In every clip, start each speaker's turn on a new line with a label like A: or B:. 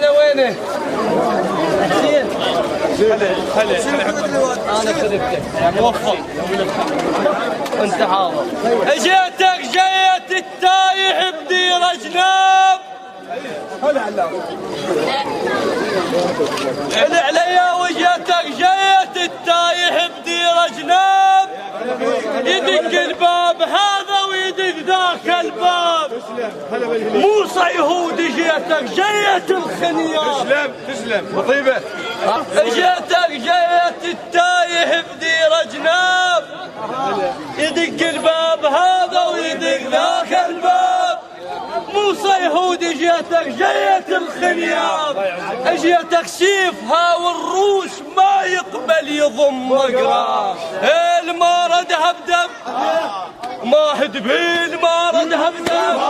A: وينه خلي انا كذبتك موفق انت حاضر. اجيتك جيت التايح بدير اجناب العليا وجيتك جيت التايح بدير اجناب يدق الباب هذا ويدق ذاك الباب موسى يهودي جيتك جيت الخنيار
B: تسلم طيبه
A: جيتك جيت التايه بدير اجناب يدق الباب هذا ويدق ذاك الباب موسى يهودي جيتك جيت الخنياب جيتك سيفها والروس ما يقبل يضم مقرا المارد هبدب ما هدبيل مارد هبدب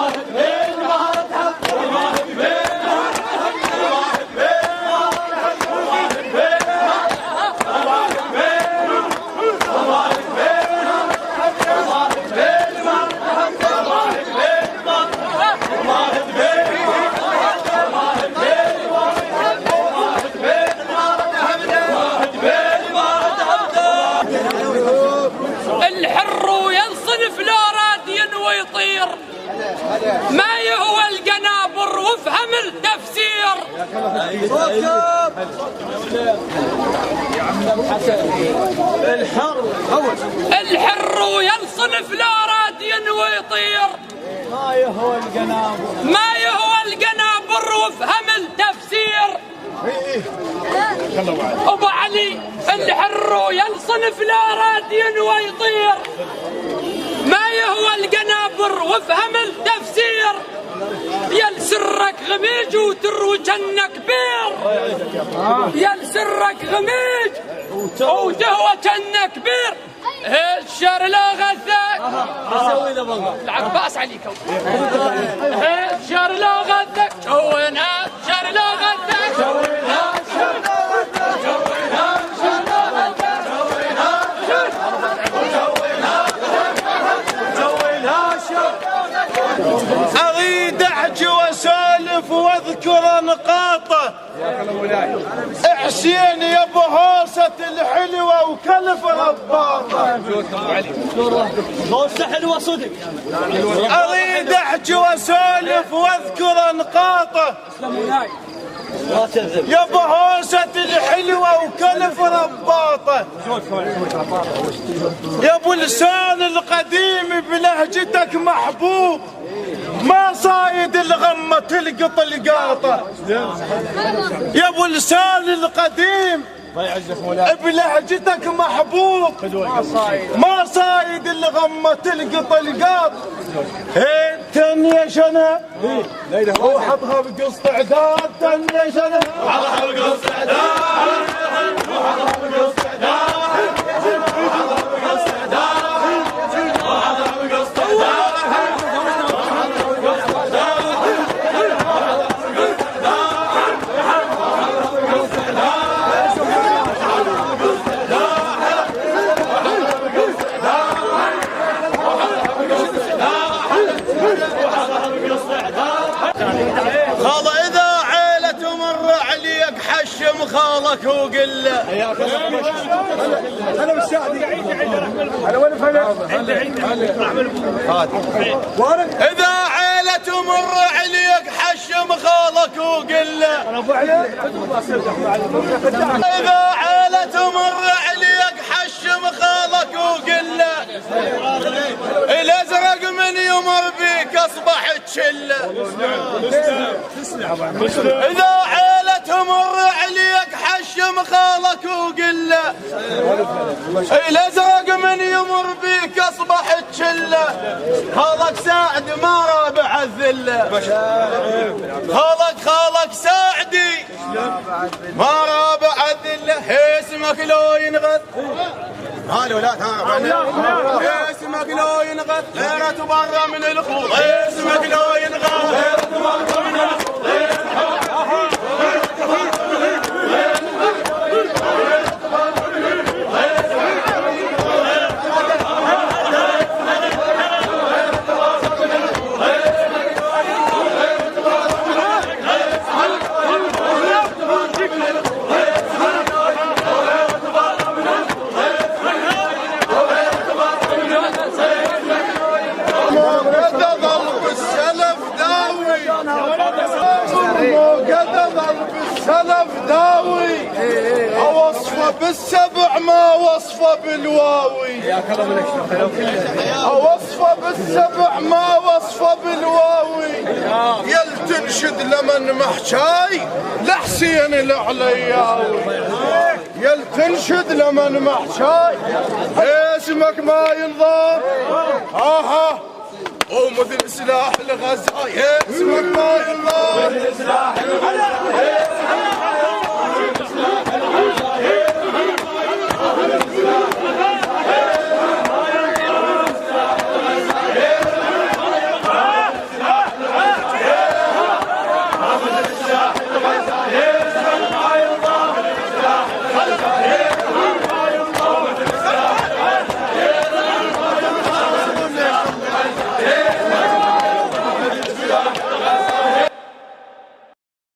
A: ما يهوى القنابر وافهم التفسير الحر ينصنف لا راد ينوي يطير ما يهوى القنابر وافهم التفسير ابو علي الحر ينصنف لا راد ينوي يطير ما يهوى القنابر وافهم التفسير يل سرك غميج وتروي جنة كبير يل سرك غميج وتهوى جنة كبير الشر لا غثك العباس عليك الشر لا غثك شوينا الشر لا غثك
B: اريد احكي واسولف واذكر نقاطه حسين يا ابو هوسه الحلوه وكلف رباطه
A: هوسه حلوه صدق
B: اريد احكي واسولف واذكر نقاطه يا ابو هوسه الحلوه وكلف رباطه يا ابو لسان القديم بلهجتك محبوب ما صايد الغمه تلقط القاطه يا ابو لسان القديم بلهجتك محبوب ما صايد الغمه تلقط القاط تنيشنا وحطها بقص اعداد تنيشنا وحطها بقص اعداد وحطها بقص اعداد خالك وقل له
C: انا بالسعدي انا وين فلان
B: اذا عيله تمر عليك حشم خالك وقل له اذا عيله تمر عليك حشم خالك وقل له الازرق من يمر بيك اصبحت شله اذا عيله تمر عليك حشم خالك وقل له الازرق من يمر بيك اصبحت شله خالك ساعد ما رابع الذله خالك ساعدي ما رابع الذله اسمك لو ينغث الولاد اسمك لو ينغث غيره تبرى من الخوض اسمك لو ينغث غيره تبرى من الخوض بالسبع ما وصفه بالواوي، وصفه بالسبع ما وصفه بالواوي، يل تنشد لمن محشاي لحسين العلياوي، يل تنشد لمن محشاي اسمك ما ينضاف. ومثل سلاح الغزايا اسمك ما ينضاف.